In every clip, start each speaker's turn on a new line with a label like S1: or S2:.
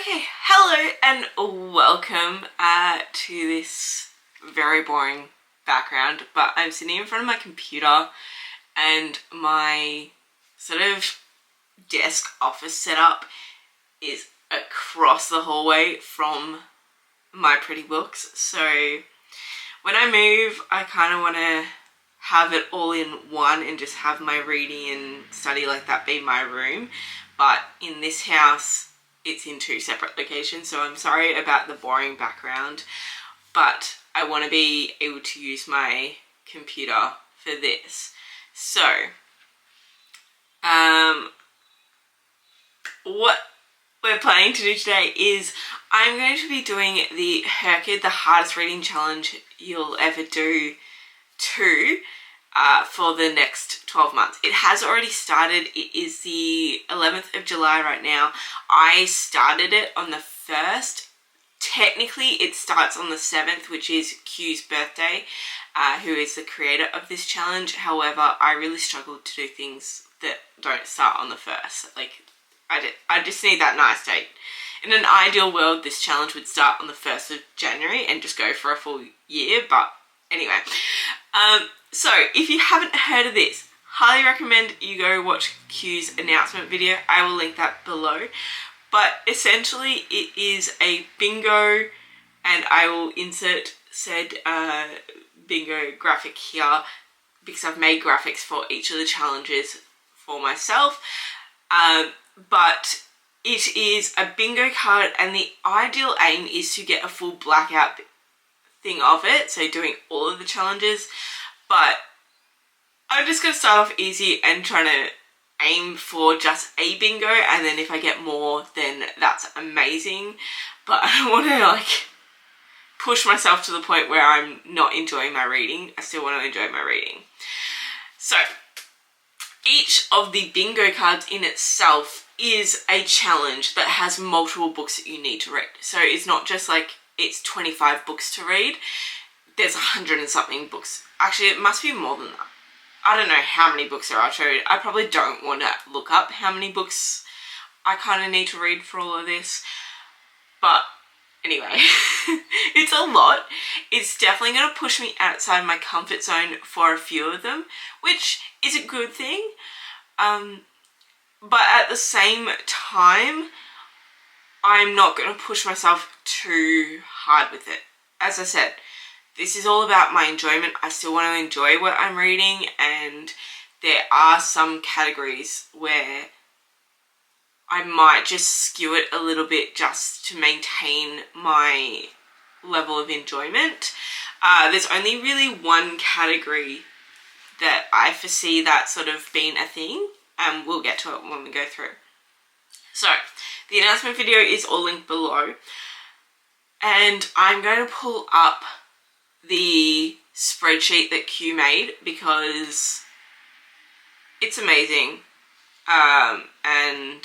S1: Okay, hello and welcome to this very boring background, but I'm sitting in front of my computer and my sort of desk office setup is across the hallway from my pretty books. So when I move, I kind of want to have it all in one and just have my reading and study like that be my room. But in this house, it's in two separate locations, so I'm sorry about the boring background, but I want to be able to use my computer for this. So, what we're planning to do today is I'm going to be doing the HRCYED, the hardest reading challenge you'll ever do, for the next 12 months. It has already started. It is the 11th of July right now. I started it on the 1st. Technically, it starts on the 7th, which is Q's birthday, who is the creator of this challenge. However, I really struggled to do things that don't start on the 1st. Like, I just need that nice date. In an ideal world, this challenge would start on the 1st of January and just go for a full year, but anyway. So if you haven't heard of this, highly recommend you go watch Q's announcement video. I will link that below. But essentially it is a bingo, and I will insert said bingo graphic here because I've made graphics for each of the challenges for myself. But it is a bingo card, and the ideal aim is to get a full blackout thing of it, so doing all of the challenges. But I'm just going to start off easy and trying to aim for just a bingo, and then if I get more, then that's amazing. But I don't want to push myself to the point where I'm not enjoying my reading. I still want to enjoy my reading. So each of the bingo cards in itself is a challenge that has multiple books that you need to read. So it's not just like it's 25 books to read. There's 100 and something books. Actually, it must be more than that. I don't know how many books there are to read. I probably don't want to look up how many books I kind of need to read for all of this. But anyway, it's a lot. It's definitely going to push me outside my comfort zone for a few of them, which is a good thing. But at the same time, I'm not going to push myself too hard with it. As I said, this is all about my enjoyment. I still want to enjoy what I'm reading, and there are some categories where I might just skew it a little bit just to maintain my level of enjoyment. There's only really one category that I foresee that sort of being a thing, and we'll get to it when we go through. So, the announcement video is all linked below, and I'm going to pull up the spreadsheet that Q made because it's amazing, and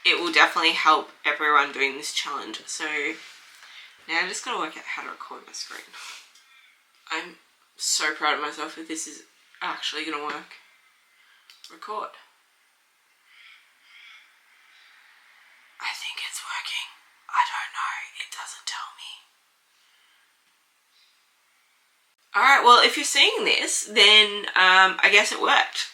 S1: it will definitely help everyone doing this challenge. So now I just gotta work out how to record my screen. I'm so proud of myself if this is actually gonna work. Record. I think it's working. I don't know. It doesn't tell me. Alright, well, if you're seeing this, then I guess it worked.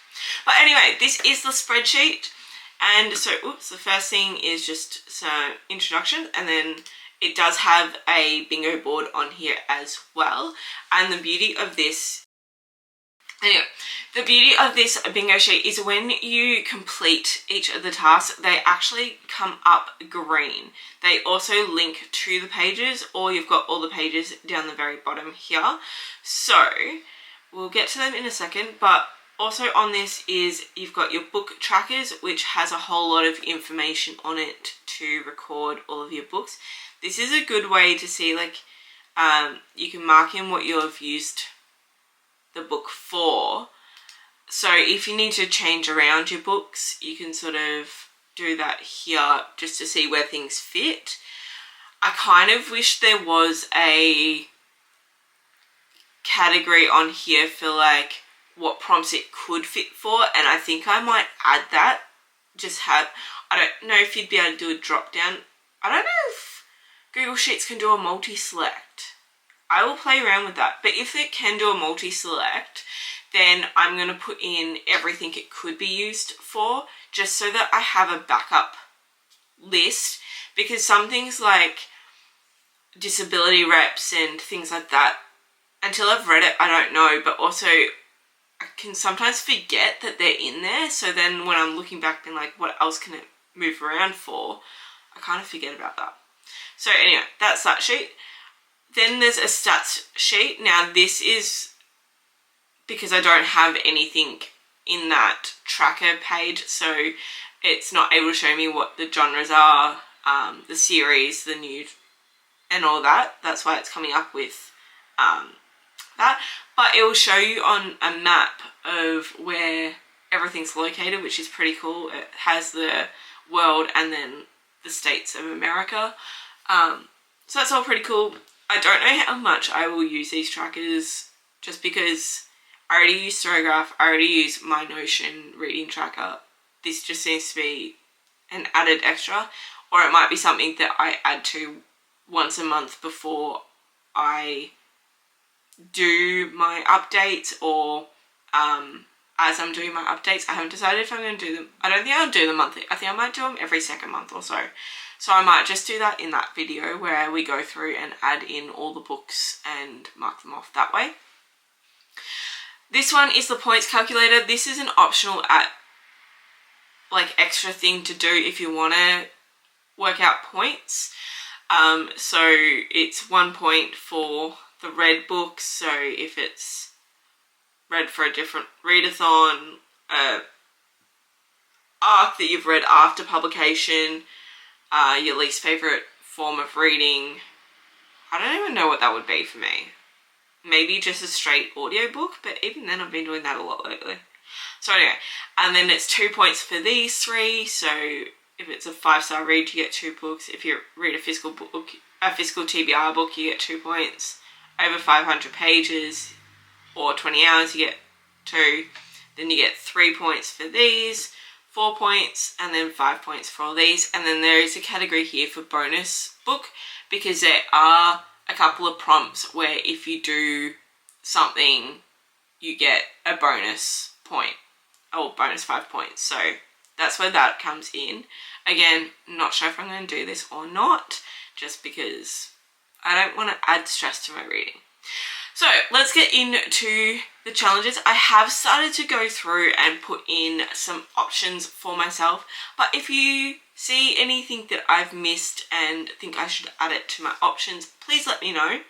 S1: But anyway, this is the spreadsheet. And so, the first thing is just some introduction, and then it does have a bingo board on here as well. And the beauty of this, bingo sheet is when you complete each of the tasks, they actually come up green. They also link to the pages, or you've got all the pages down the very bottom here. So we'll get to them in a second, but also on this is you've got your book trackers, which has a whole lot of information on it to record all of your books. This is a good way to see, you can mark in what you've used the book for. So if you need to change around your books, you can sort of do that here just to see where things fit. I kind of wish there was a category on here for what prompts it could fit for, and I think I might add that. I don't know if you'd be able to do a drop down. I don't know if Google Sheets can do a multi-select. I will play around with that. But if it can do a multi-select, then I'm going to put in everything it could be used for, just so that I have a backup list. Because some things like disability reps and things like that, until I've read it, I don't know. But also, I can sometimes forget that they're in there. So then when I'm looking back being like, what else can it move around for? I kind of forget about that. So anyway, that's that sheet. Then there's a stats sheet. Now this is because I don't have anything in that tracker page, so it's not able to show me what the genres are, the series, the new, and all that. That's why it's coming up with that. But it will show you on a map of where everything's located, which is pretty cool. It has the world and then the states of America. So that's all pretty cool. I don't know how much I will use these trackers, just because I already use Storograph, I already use my Notion reading tracker. This just seems to be an added extra, or it might be something that I add to once a month before I do my updates, or as I'm doing my updates. I haven't decided if I'm going to do them. I don't think I'll do them monthly. I think I might do them every second month or so. So I might just do that in that video where we go through and add in all the books and mark them off that way. This one is the points calculator. This is an optional extra thing to do if you want to work out points. So it's 1 point for the read books. So if it's read for a different readathon, arc that you've read after publication, your least favourite form of reading. I don't even know what that would be for me. Maybe just a straight audiobook, but even then I've been doing that a lot lately. So anyway, and then it's 2 points for these three. So if it's a 5-star read, you get 2 books. If you read a physical book, a physical TBR book, you get 2 points. Over 500 pages or 20 hours, you get 2. Then you get 3 points for these, 4 points, and then 5 points for all these. And then there is a category here for bonus book, because there are a couple of prompts where if you do something, you get a bonus point, or bonus 5 points. So that's where that comes in. Again, not sure if I'm going to do this or not, just because I don't want to add stress to my reading. So let's get into the challenges. I have started to go through and put in some options for myself, but if you see anything that I've missed and think I should add it to my options, please let me know.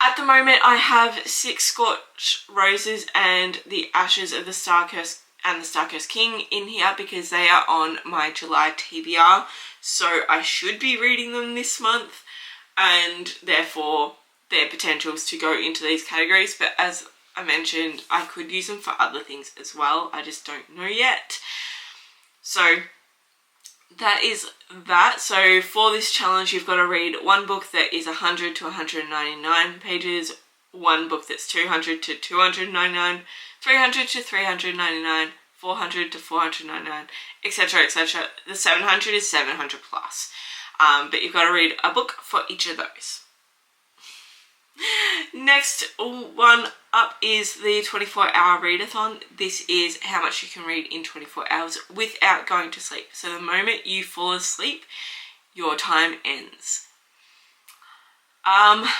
S1: At the moment, I have 6 Scorched Roses and the Ashes of the Starcurse and the Starcurse King in here, because they are on my July TBR, so I should be reading them this month, and therefore their potentials to go into these categories. But as I mentioned, I could use them for other things as well. I just don't know yet. So that is that. So for this challenge, you've got to read one book that is 100 to 199 pages, one book that's 200 to 299, 300 to 399, 400 to 499, etc, etc. The 700 is 700 plus. But you've got to read a book for each of those. Next one up is the 24-hour readathon. This is how much you can read in 24 hours without going to sleep. So the moment you fall asleep, your time ends. I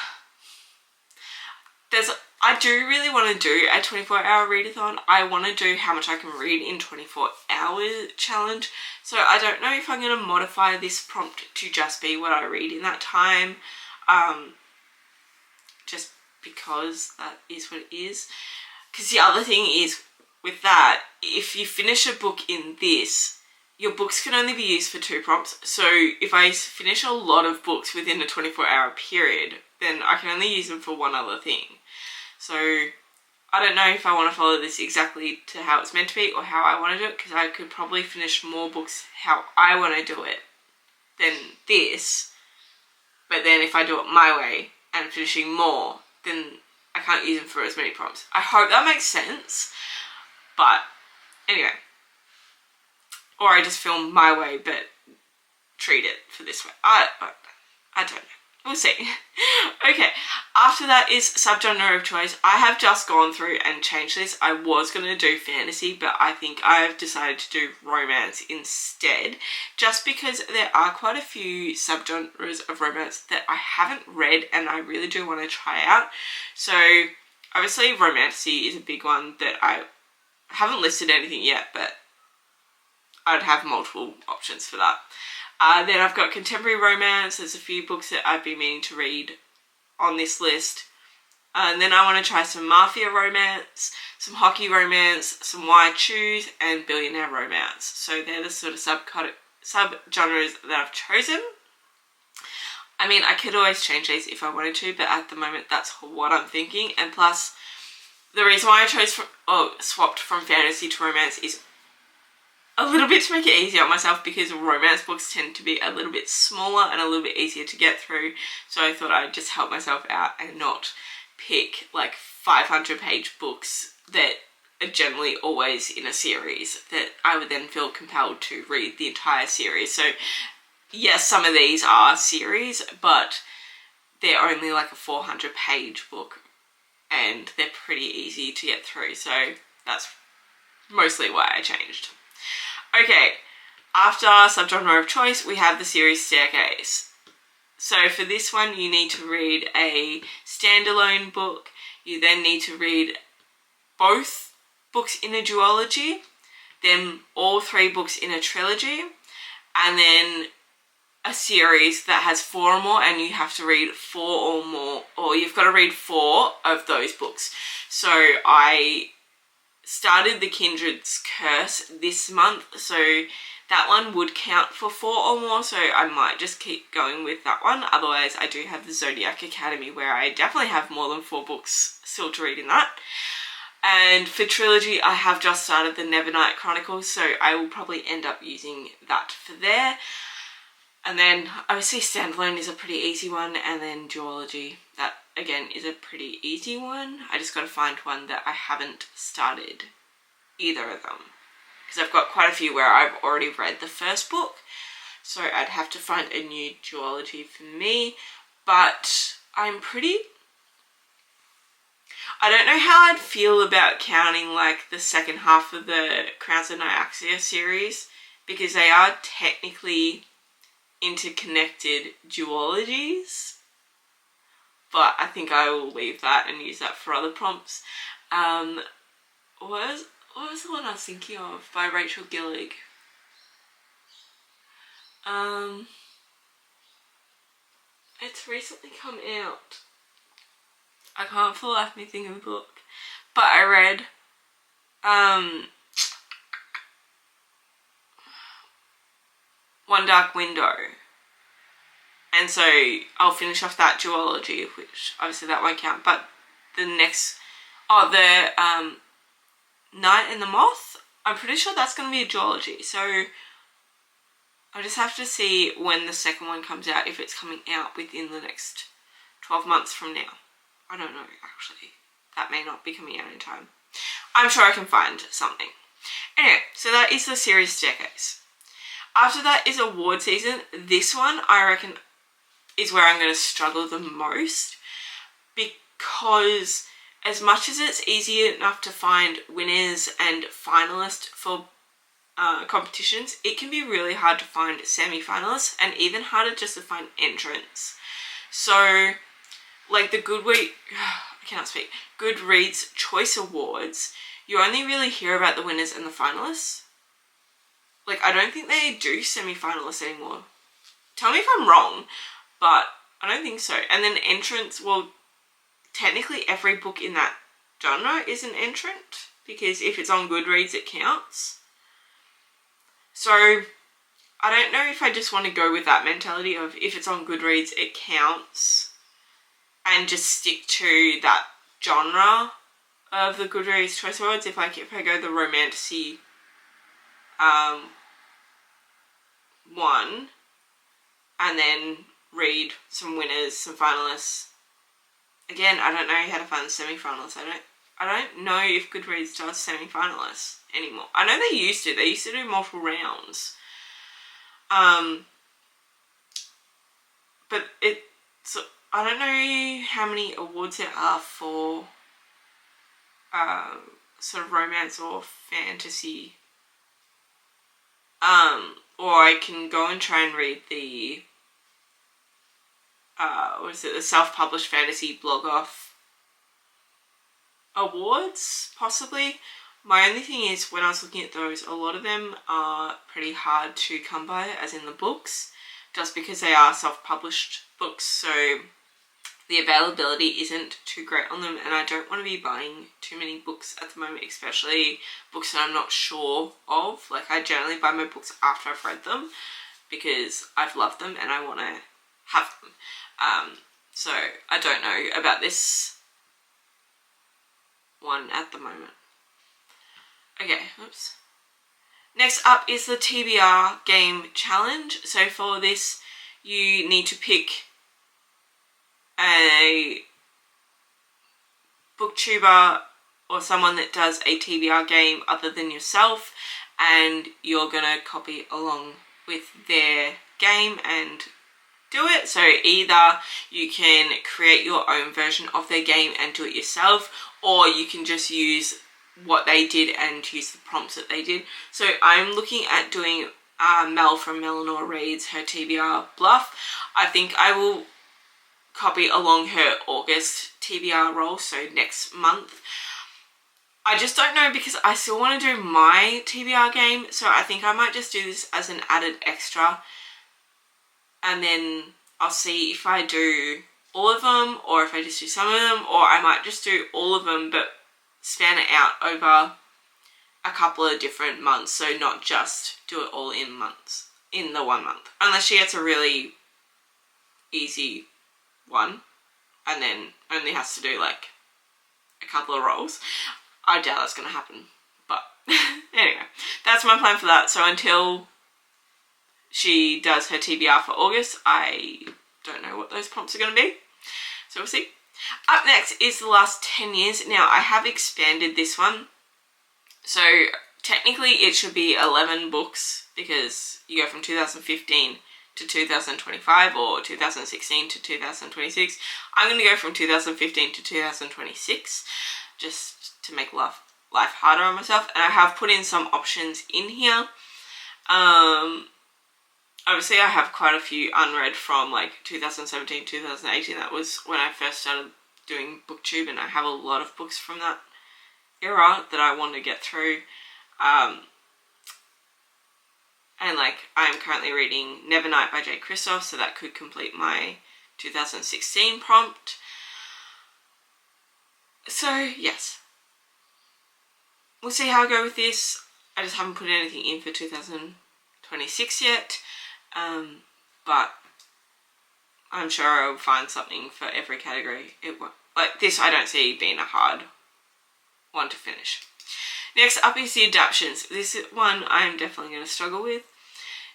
S1: do really want to do a 24-hour readathon. I want to do how much I can read in 24 hours challenge. So I don't know if I'm going to modify this prompt to just be what I read in that time. Just because that is what it is. Because the other thing is, with that, if you finish a book in this, your books can only be used for 2 prompts. So if I finish a lot of books within a 24-hour period, then I can only use them for one other thing. So I don't know if I want to follow this exactly to how it's meant to be or how I want to do it, because I could probably finish more books how I want to do it than this. But then if I do it my way and finishing more, then I can't use them for as many prompts. I hope that makes sense. But anyway, or I just film my way but treat it for this way. I don't know. We'll see. Okay, after that is subgenre of choice. I have just gone through and changed this. I was going to do fantasy, but I think I've decided to do romance instead, just because there are quite a few subgenres of romance that I haven't read and I really do want to try out. So obviously romantasy is a big one that I haven't listed anything yet, but I'd have multiple options for that. Then I've got contemporary romance. There's a few books that I've been meaning to read on this list. And then I want to try some mafia romance, some hockey romance, some wide shoes, and billionaire romance. So they're the sort of subgenres that I've chosen. I mean, I could always change these if I wanted to, but at the moment that's what I'm thinking. And plus, the reason why I swapped from fantasy to romance is a little bit to make it easier on myself, because romance books tend to be a little bit smaller and a little bit easier to get through. So I thought I'd just help myself out and not pick like 500-page books that are generally always in a series that I would then feel compelled to read the entire series. So yes, some of these are series, but they're only like a 400-page book and they're pretty easy to get through. So that's mostly why I changed. Okay, after subgenre of choice, we have the series Staircase. So for this one, you need to read a standalone book. You then need to read both books in a duology, then all 3 books in a trilogy, and then a series that has 4 or more, and you have to read 4 or more, or you've got to read 4 of those books. So I started The Kindred's Curse this month, so that one would count for 4 or more, so I might just keep going with that one. Otherwise, I do have the Zodiac Academy, where I definitely have more than 4 books still to read in that. And for trilogy, I have just started the Nevernight Chronicles, so I will probably end up using that for there. And then obviously standalone is a pretty easy one, and then duology, that again is a pretty easy one. I just got to find one that I haven't started either of them, because I've got quite a few where I've already read the first book, so I'd have to find a new duology for me. But I don't know how I'd feel about counting like the second half of the Crowns of Nyaxia series, because they are technically interconnected duologies, but I think I will leave that and use that for other prompts. What was the one I was thinking of by Rachel Gillig? It's recently come out. I can't for the life of me think of the book, but I read One Dark Window, and so I'll finish off that duology, which obviously that won't count, but the next, the Night and the Moth, I'm pretty sure that's going to be a duology, so I just have to see when the second one comes out, if it's coming out within the next 12 months from now. I don't know, actually. That may not be coming out in time. I'm sure I can find something. Anyway, so that is the series Staircase. After that is award season. This one, I reckon, is where I'm going to struggle the most, because as much as it's easy enough to find winners and finalists for competitions, it can be really hard to find semi-finalists, and even harder just to find entrants. So, like the Goodreads Choice Awards, you only really hear about the winners and the finalists. Like, I don't think they do semi-finalists anymore. Tell me if I'm wrong, but I don't think so. And then entrants, well, technically every book in that genre is an entrant, because if it's on Goodreads, it counts. So I don't know if I just want to go with that mentality of if it's on Goodreads, it counts, and just stick to that genre of the Goodreads Choice Awards. If I go the romantasy one, and then read some winners, some finalists. Again, I don't know how to find the semi-finalists. I don't know if Goodreads does semi-finalists anymore. I know they used to. They used to do multiple rounds. But I don't know how many awards there are for sort of romance or fantasy. Or I can go and try and read the the self-published fantasy blog off awards, possibly. My only thing is, when I was looking at those, a lot of them are pretty hard to come by, as in the books, just because they are self-published books, so the availability isn't too great on them, and I don't want to be buying too many books at the moment, especially books that I'm not sure of. Like, I generally buy my books after I've read them, because I've loved them and I want to have them. So I don't know about this one at the moment. Okay, oops. Next up is the TBR game challenge. So for this, you need to pick a booktuber or someone that does a TBR game other than yourself, and you're gonna copy along with their game and do it. So either you can create your own version of their game and do it yourself, or you can just use what they did and use the prompts that they did. So I'm looking at doing Mel from Eleanor Reads her TBR Bluff. I think I will copy along her August TBR roll, so next month. I just don't know, because I still want to do my TBR game, so I think I might just do this as an added extra, and then I'll see if I do all of them, or if I just do some of them, or I might just do all of them but span it out over a couple of different months, so not just do it all in the 1 month, unless she gets a really easy one and then only has to do like a couple of rolls. I doubt that's going to happen, but anyway, that's my plan for that. So until she does her TBR for August, I don't know what those prompts are going to be, so we'll see. Up next is the last 10 years. Now, I have expanded this one, so technically it should be 11 books, because you go from 2015 to 2025 or 2016 to 2026. I'm going to go from 2015 to 2026, just to make life harder on myself, and I have put in some options in here. Obviously I have quite a few unread from like 2017, 2018. That was when I first started doing BookTube, and I have a lot of books from that era that I want to get through. And like, I'm currently reading Nevernight by J. Kristoff, so that could complete my 2016 prompt. So yes, we'll see how I go with this. I just haven't put anything in for 2026 yet, but I'm sure I'll find something for every category. Like this, I don't see being a hard one to finish. Next up is the adaptions. This one I'm definitely going to struggle with.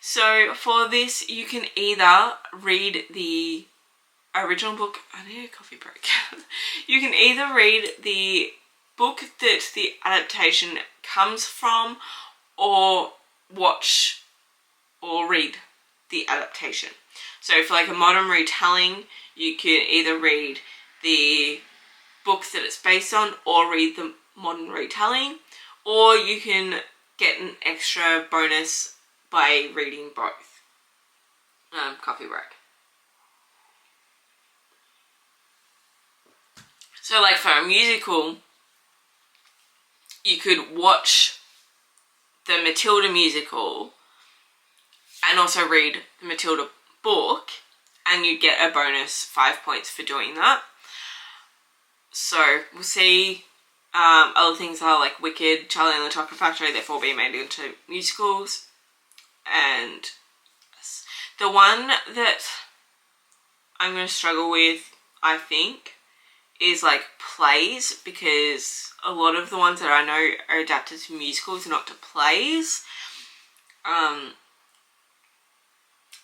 S1: So for this, you can either read the original book. I need a coffee break. You can either read the book that the adaptation comes from, or watch or read the adaptation. So for like a modern retelling, you can either read the book that it's based on or read the modern retelling, or you can get an extra bonus by reading both. Coffee break. So like for a musical, you could watch the Matilda musical and also read the Matilda book, and you get a bonus 5 points for doing that. So we'll see. Other things are like Wicked, Charlie and the Chocolate Factory, they've all been made into musicals. And the one that I'm going to struggle with, I think, is like plays, because a lot of the ones that I know are adapted to musicals, not to plays.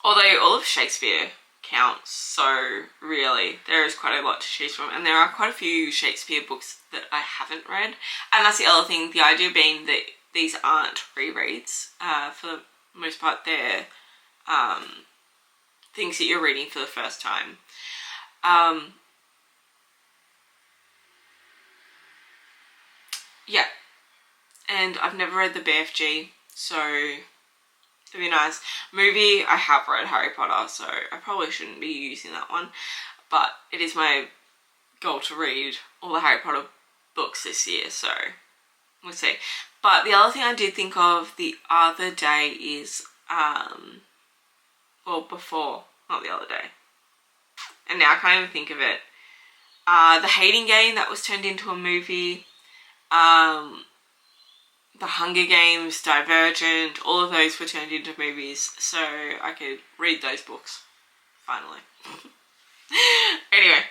S1: Although all of Shakespeare counts. So really, there is quite a lot to choose from, and there are quite a few Shakespeare books that I haven't read. And that's the other thing, the idea being that these aren't rereads. For the most part, they're things that you're reading for the first time. Yeah, and I've never read the BFG, so it'd be nice. Movie, I have read Harry Potter, so I probably shouldn't be using that one, but it is my goal to read all the Harry Potter books this year, so we'll see. But the other thing I did think of the other day is, well, before, not the other day, and now I can't even think of it, the Hating Game that was turned into a movie, The Hunger Games, Divergent, all of those were turned into movies, so I could read those books, finally. Anyway,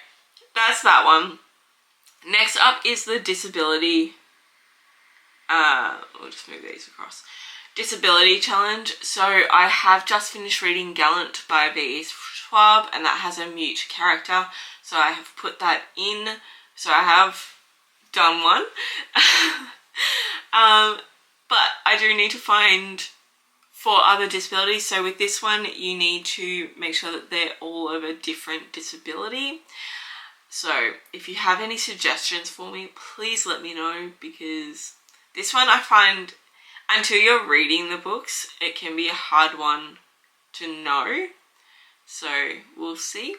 S1: that's that one. Next up is the disability, we'll just move these across. Disability challenge. So I have just finished reading Gallant by V.E. Schwab, and that has a mute character, so I have put that in, so I have done one. But I do need to find 4 other disabilities. So with this one, you need to make sure that they're all of a different disability. So if you have any suggestions for me, please let me know, because this one I find, until you're reading the books, it can be a hard one to know. So we'll see.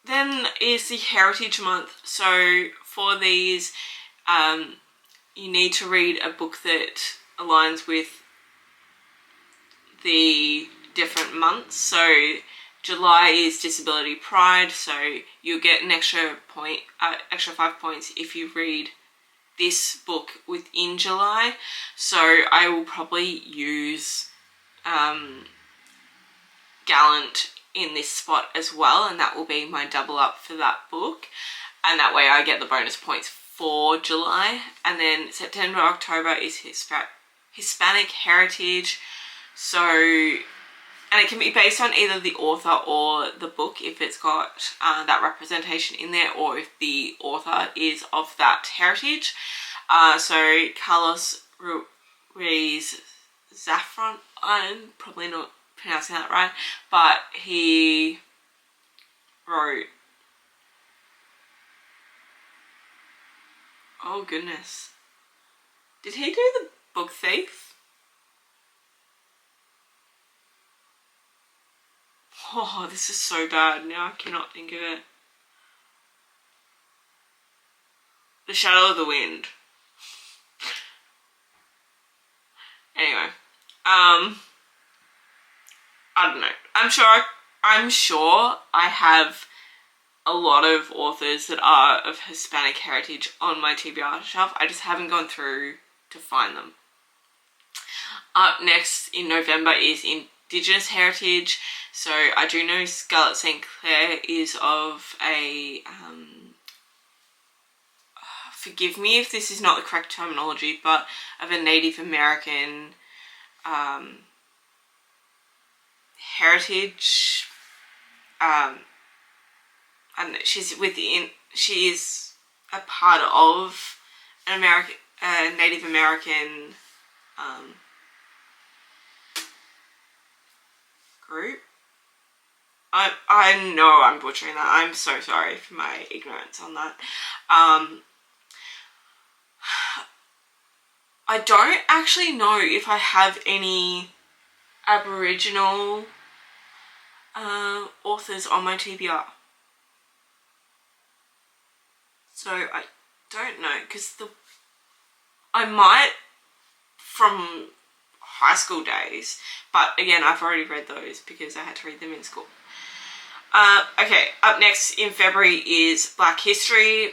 S1: Then is the Heritage Month. So for these, you need to read a book that aligns with the different months. So July is Disability Pride, so you'll get an extra 5 points if you read this book within July. So I will probably use Gallant in this spot as well, and that will be my double up for that book, and that way I get the bonus points for July. And then September, October is Hispanic Heritage, so, and it can be based on either the author or the book if it's got that representation in there, or if the author is of that heritage. So Carlos Ruiz Zafran, I'm probably not pronouncing that right, but he wrote, oh goodness, did he do The Book Thief? Oh, this is so bad, now I cannot think of it. The Shadow of the Wind. Anyway, I don't know. I'm sure I have a lot of authors that are of Hispanic heritage on my TBR shelf. I just haven't gone through to find them. Up next in November is Indigenous Heritage. So I do know Scarlett St. Clair is of a, forgive me if this is not the correct terminology, but of a Native American heritage. And she is a part of an Native American group. I know I'm butchering that. I'm so sorry for my ignorance on that. I don't actually know if I have any Aboriginal authors on my TBR. So I don't know, because I might from high school days, but again, I've already read those because I had to read them in school. Okay, up next in February is Black History.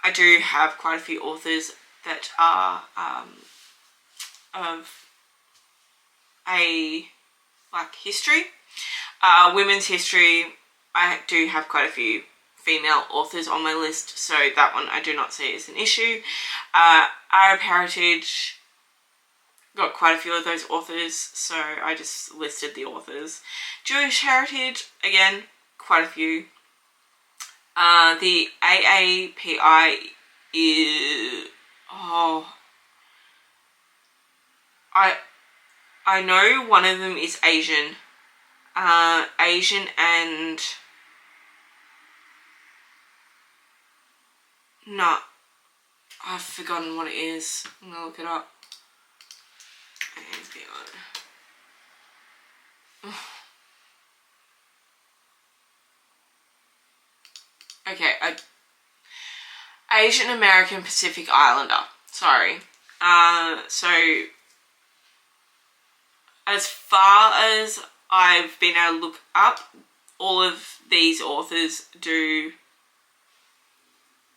S1: I do have quite a few authors that are of a Black history. Women's history, I do have quite a few female authors on my list, so that one I do not see as an issue. Arab heritage, got quite a few of those authors, so I just listed the authors. Jewish heritage, again, quite a few. The AAPI is... Oh... I know one of them is Asian. Asian and... No. I've forgotten what it is. I'm gonna look it up. Okay, Asian American Pacific Islander. Sorry. So as far as I've been able to look up, all of these authors do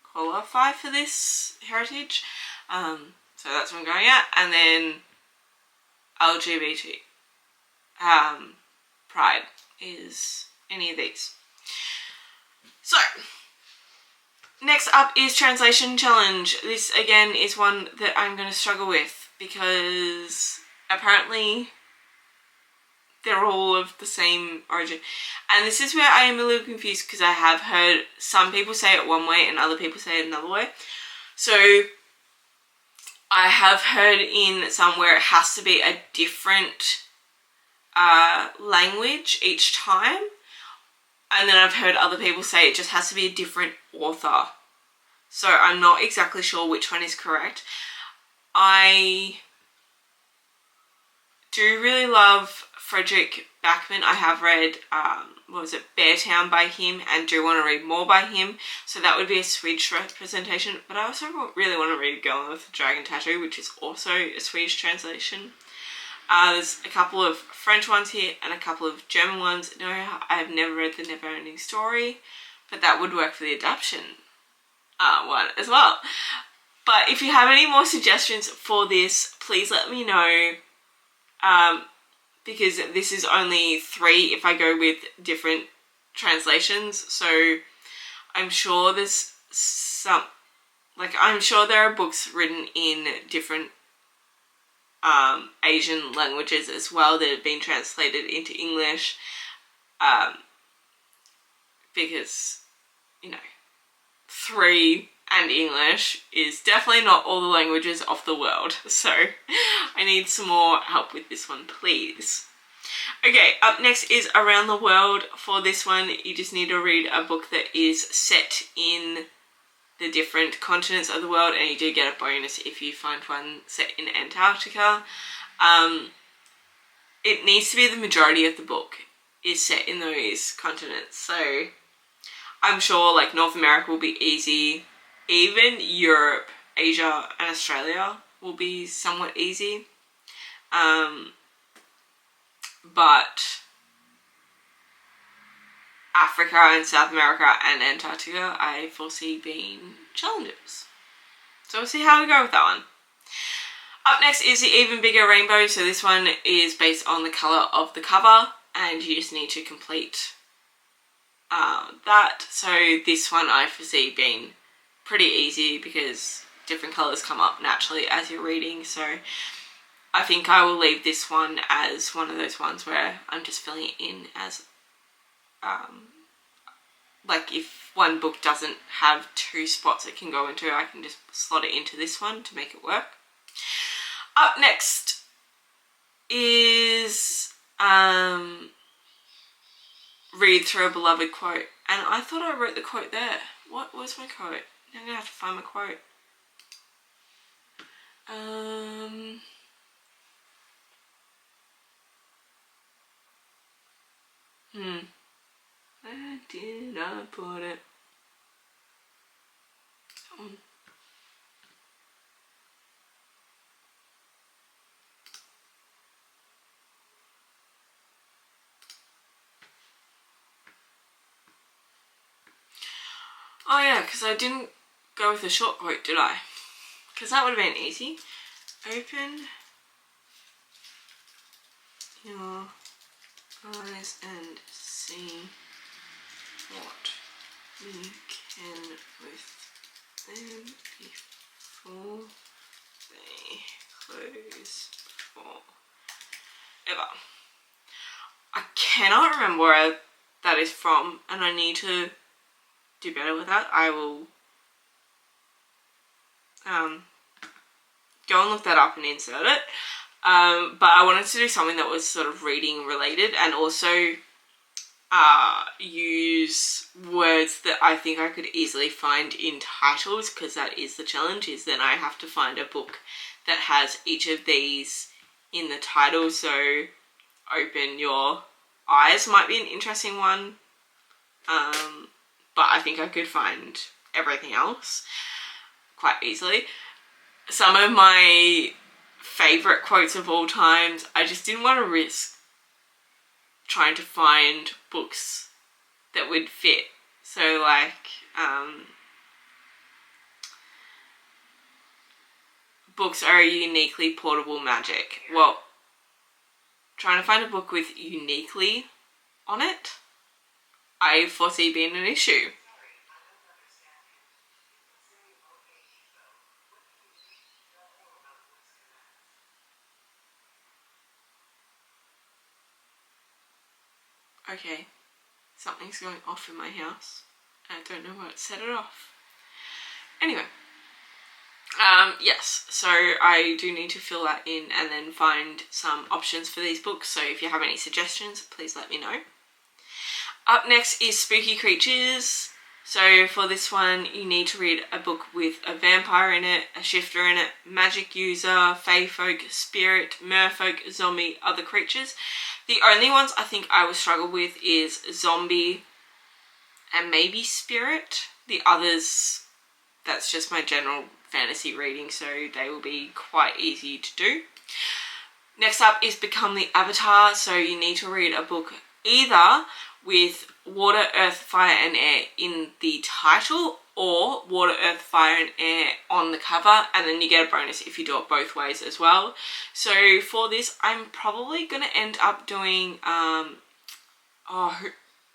S1: qualify for this heritage. So that's what I'm going at. And then LGBT pride is any of these. So next up is translation challenge. This again is one that I'm going to struggle with because apparently they're all of the same origin. And this is where I am a little confused because I have heard some people say it one way and other people say it another way. So I have heard in somewhere it has to be a different language each time. And then I've heard other people say it just has to be a different author. So I'm not exactly sure which one is correct. I do really love Frederick Backman. I have read, what was it, Beartown by him, and do want to read more by him. So that would be a Swedish representation. But I also really want to read Girl with a Dragon Tattoo, which is also a Swedish translation. There's a couple of French ones here and a couple of German ones. No, I've never read The Never-Ending Story, but that would work for the adaptation one as well. But if you have any more suggestions for this, please let me know. Because this is only 3 if I go with different translations. So I'm sure there's some, like I'm sure there are books written in different Asian languages as well that have been translated into English. Because, you know, 3 and English is definitely not all the languages of the world. So I need some more help with this one, please. Okay, up next is Around the World. For this one, you just need to read a book that is set in the different continents of the world, and you do get a bonus if you find one set in Antarctica. It needs to be the majority of the book is set in those continents. So I'm sure like North America will be easy. Even Europe, Asia and Australia will be somewhat easy. But Africa and South America and Antarctica I foresee being challenges. So we'll see how we go with that one. Up next is the Even Bigger Rainbow. So this one is based on the colour of the cover and you just need to complete that. So this one I foresee being pretty easy because different colours come up naturally as you're reading. So I think I will leave this one as one of those ones where I'm just filling it in as like if one book doesn't have 2 spots it can go into, I can just slot it into this one to make it work. Up next is Read Through a Beloved Quote. And I thought I wrote the quote there. What was my quote? I'm going to have to find my quote. Where did I put it? Oh yeah, because I didn't go with a short quote, did I? Because that would have been easy. Open your eyes and see what we can with them before they close forever. I cannot remember where that is from, and I need to do better with that. I will go and look that up and insert it. But I wanted to do something that was sort of reading related, and also use words that I think I could easily find in titles, because that is the challenge, is then I have to find a book that has each of these in the title. So Open Your Eyes might be an interesting one, but I think I could find everything else quite easily. Some of my favourite quotes of all times, I just didn't want to risk trying to find books that would fit. So like, books are uniquely portable magic. Well, trying to find a book with uniquely on it, I foresee being an issue. Okay, something's going off in my house. I don't know what set it off. Anyway, yes, so I do need to fill that in and then find some options for these books. So if you have any suggestions, please let me know. Up next is Spooky Creatures. So for this one, you need to read a book with a vampire in it, a shifter in it, magic user, fae folk, spirit, merfolk, zombie, other creatures. The only ones I think I will struggle with is zombie and maybe spirit. The others, that's just my general fantasy reading, so they will be quite easy to do. Next up is Become the Avatar. So you need to read a book either with water, earth, fire and air in the title, or water, earth, fire and air on the cover, and then you get a bonus if you do it both ways as well. So for this, I'm probably going to end up doing,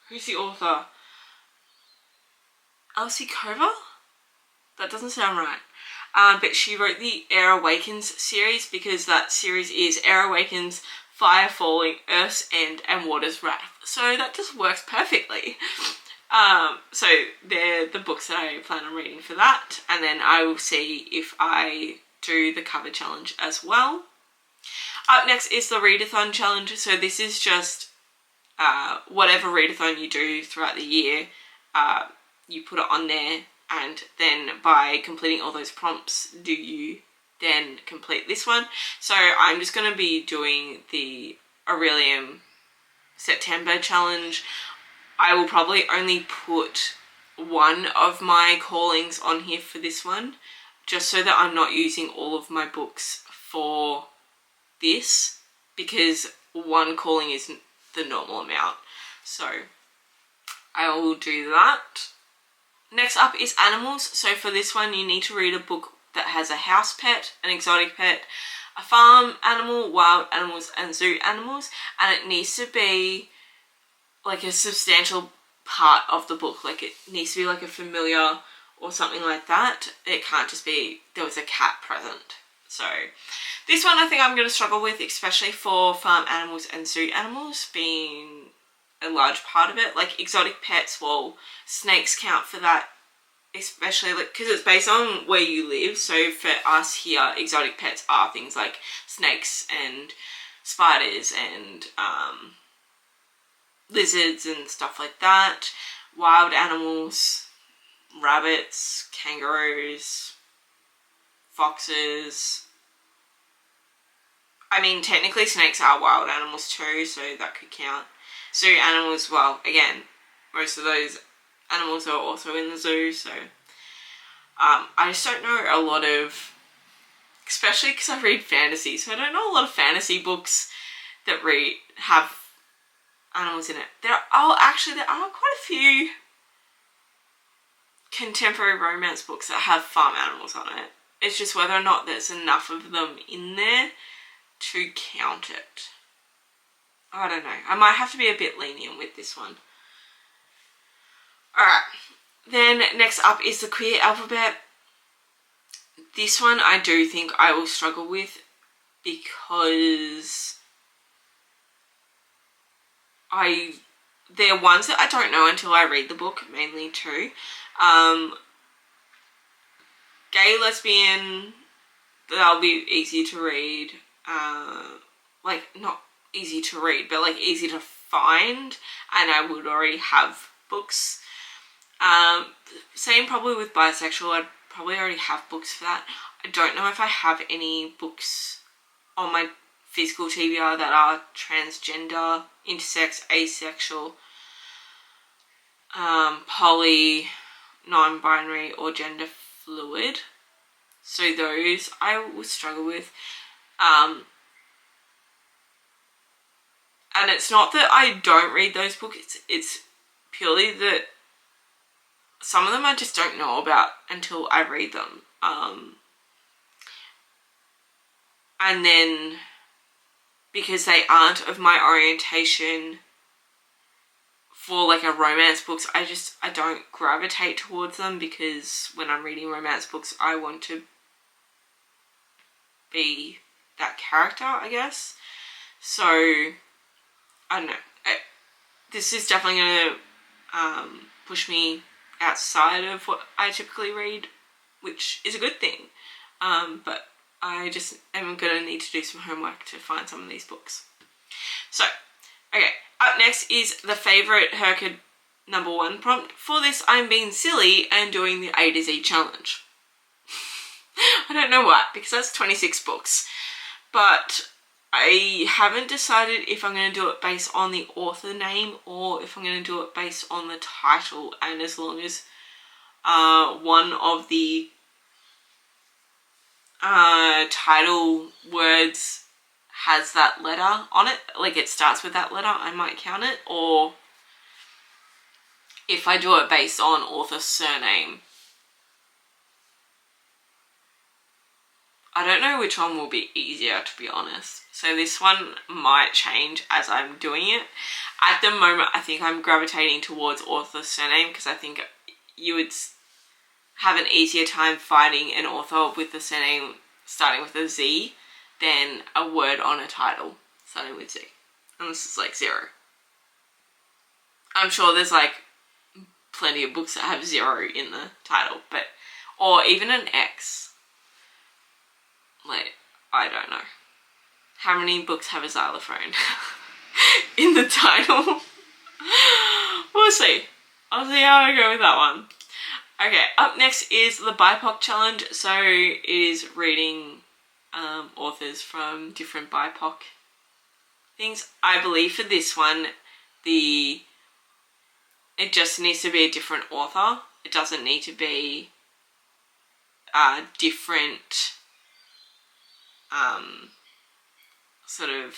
S1: who's the author? Elsie Cover? That doesn't sound right. But she wrote the Air Awakens series, because that series is Air Awakens, Fire Falling, Earth's End and Water's Wrath. So that just works perfectly. So they're the books that I plan on reading for that, and then I will see if I do the cover challenge as well. Up next is the Readathon challenge. So this is just whatever readathon you do throughout the year, you put it on there, and then by completing all those prompts, do you then complete this one. So I'm just going to be doing the Aurelium September challenge. I will probably only put one of my callings on here for this one, just so that I'm not using all of my books for this, because one calling isn't the normal amount. So I will do that. Next up is animals. So for this one, you need to read a book that has a house pet, an exotic pet, a farm animal, wild animals and zoo animals, and it needs to be like a substantial part of the book. Like it needs to be like a familiar or something like that. It can't just be there was a cat present. So this one I think I'm going to struggle with, especially for farm animals and zoo animals being a large part of it. Like exotic pets, well, snakes count for that, especially like because it's based on where you live. So for us here, exotic pets are things like snakes and spiders and lizards and stuff like that. Wild animals, rabbits, kangaroos, foxes. I mean, technically snakes are wild animals too, so that could count. Zoo animals, well, again, most of those animals are also in the zoo, so I just don't know a lot of, especially because I read fantasy, so I don't know a lot of fantasy books that have animals in it. There are quite a few contemporary romance books that have farm animals on it. It's just whether or not there's enough of them in there to count it. I don't know. I might have to be a bit lenient with this one. Alright. Then next up is the queer alphabet. This one I do think I will struggle with, because they're ones that I don't know until I read the book, mainly too. Gay, lesbian, that'll be easy to read. Like, not easy to read, but like easy to find, and I would already have books. Same probably with bisexual, I'd probably already have books for that. I don't know if I have any books on my physical TBR that are transgender, intersex, asexual, poly, non-binary, or gender fluid. So those I will struggle with. And it's not that I don't read those books, it's purely that some of them I just don't know about until I read them. And then because they aren't of my orientation for like a romance books, I don't gravitate towards them, because when I'm reading romance books I want to be that character, I guess. So I don't know. This is definitely going to push me outside of what I typically read, which is a good thing. But I just am going to need to do some homework to find some of these books. So, okay. Up next is the favourite HRCYED #1 prompt. For this, I'm being silly and doing the A to Z challenge. I don't know why, because that's 26 books. But I haven't decided if I'm going to do it based on the author name or if I'm going to do it based on the title. And as long as one of the title words has that letter on it, like it starts with that letter, I might count it. Or if I do it based on author surname, I don't know which one will be easier, to be honest. So this one might change as I'm doing it. At the moment, I think I'm gravitating towards author surname, because I think you would have an easier time finding an author with the surname starting with a Z than a word on a title starting with Z. And this is like 0. I'm sure there's like plenty of books that have 0 in the title, but, or even an X. Like, I don't know. How many books have a xylophone in the title? We'll see. I'll see how I go with that one. Okay, up next is the BIPOC challenge. So it is reading authors from different BIPOC things. I believe for this one, it just needs to be a different author. It doesn't need to be different sort of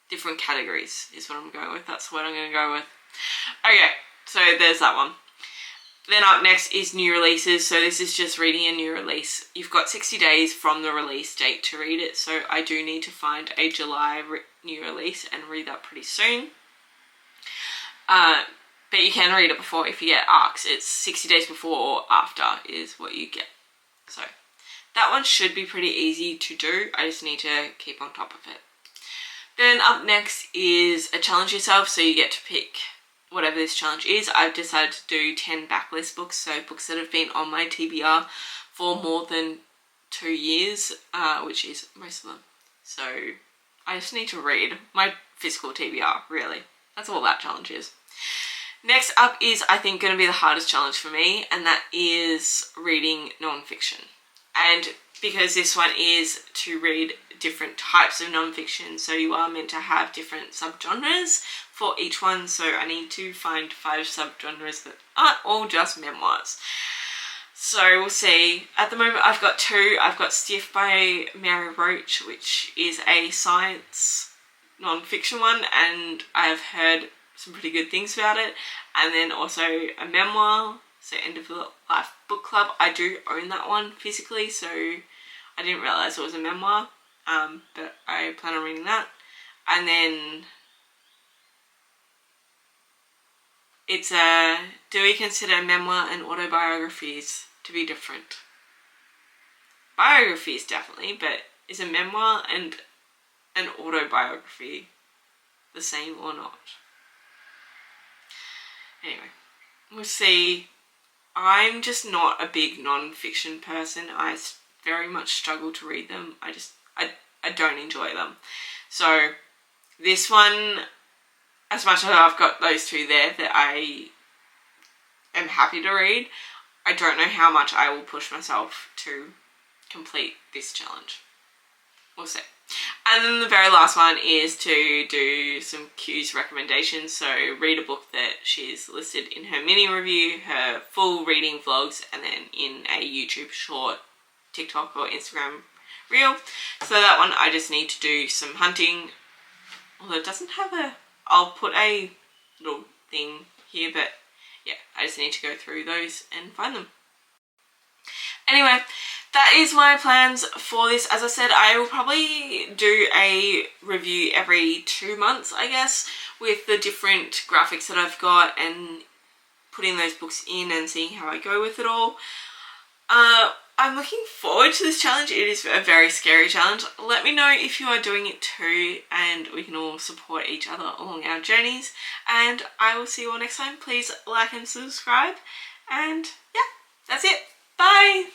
S1: different categories is what I'm going with. That's what I'm going to go with. Okay, so there's that one. Then up next is new releases. So this is just reading a new release. You've got 60 days from the release date to read it. So I do need to find a July new release and read that pretty soon. But you can read it before if you get ARCs. It's 60 days before or after is what you get. So that one should be pretty easy to do. I just need to keep on top of it. Then up next is a challenge yourself. So you get to pick whatever this challenge is. I've decided to do 10 backlist books. So books that have been on my TBR for more than 2 years, which is most of them. So I just need to read my physical TBR, really. That's all that challenge is. Next up is, I think, going to be the hardest challenge for me, and that is reading non-fiction. And because this one is to read different types of non-fiction, so you are meant to have different subgenres for each one, so I need to find 5 subgenres that aren't all just memoirs. So we'll see. At the moment I've got 2. I've got Stiff by Mary Roach, which is a science non-fiction one, and I've heard some pretty good things about it. And then also a memoir, so End of the Life Book Club. I do own that one physically, so I didn't realise it was a memoir, but I plan on reading that. And then it's do we consider memoir and autobiographies to be different? biographies definitely, but is a memoir and an autobiography the same or not? Anyway, we'll see. I'm just not a big non-fiction person. I very much struggle to read them. I don't enjoy them. So this one, as much as I've got those two there that I am happy to read, I don't know how much I will push myself to complete this challenge. We'll see. And then the very last one is to do some Q's recommendations. So read a book that she's listed in her mini review, her full reading vlogs, and then in a YouTube short, TikTok or Instagram reel. So that one I just need to do some hunting. Although it doesn't have I'll put a little thing here, but yeah, I just need to go through those and find them. Anyway, that is my plans for this. As I said, I will probably do a review every 2 months, I guess, with the different graphics that I've got and putting those books in and seeing how I go with it all. I'm looking forward to this challenge. It is a very scary challenge. Let me know if you are doing it too, and we can all support each other along our journeys. And I will see you all next time. Please like and subscribe. And yeah, that's it. Bye!